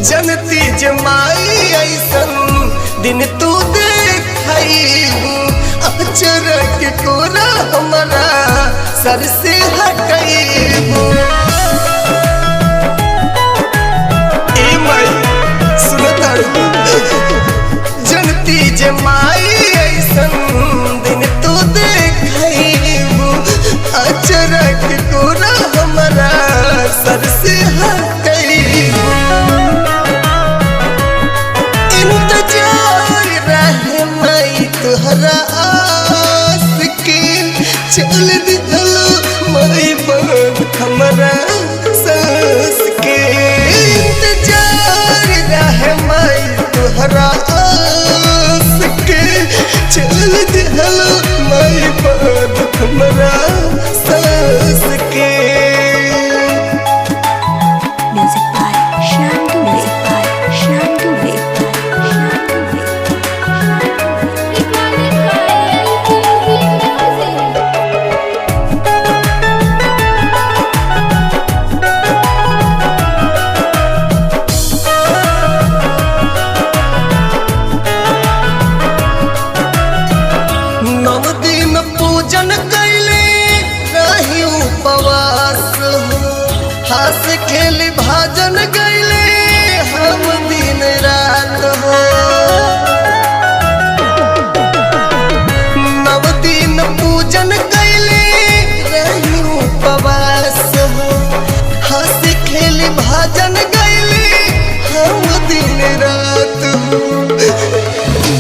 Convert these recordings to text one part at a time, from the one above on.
जनती जमाई ऐसन दिन तू देखू अचरक कोरा हमारा सर से हटैबू। जनती जमाई ऐसन दिन तू देखू अचरक कोरा हमारा सर से हटैबू। इंतजार रहे मई तुहरा आस के चल दिहलो मई बंद हमरा सांस के। इंतजार रहे मई तुहरा आस के चल दिहलो मई बंद हमरा सांस के। पूजन कैले रही उपवास हो हंस खेल भाजन गैले हम दिन रात हो। नव दिन पूजन कैले रही उपवास हो हंस खेल भाजन गैले हम दिन रात हो।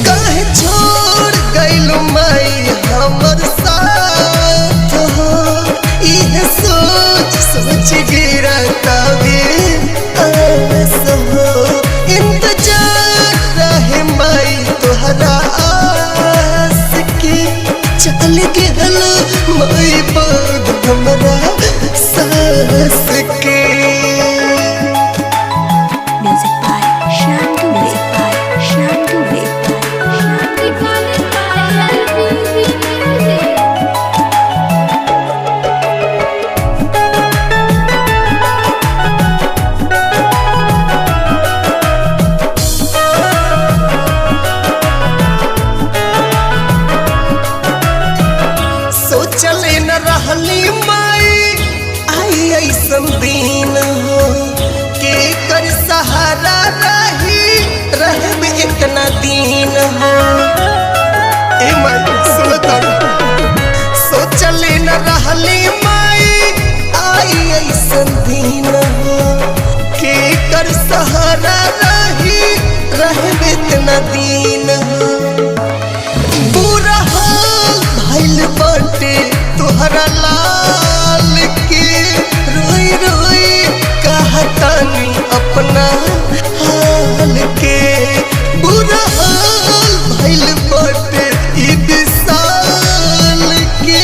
कहे छोड़ गैलू माई हमर साथ हो यह सोच सोच गिरतावे आस हो। इंतजार रहे माई तोहरा आस के चल गिरलो माई बाद हमरा सांस के। चले न रहली माई आई ऐसन दिन हो के कर सहारा रही इतना दिन हो। ए माई सुनता सोचले न रहली माई आई ऐसन दिन हो के कर सहारा रही इतना दिन हो। बुरा हाल भइल बाटे तुहरा लाल के रोई रोई कहतानी अपना हाल के। बुरा हाल भइल बाटे ई विशाल के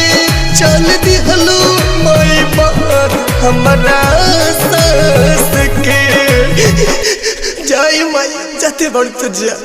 चल दिहलो माई बात हमरा सांस के। जय माई जाते बड़ तुझा।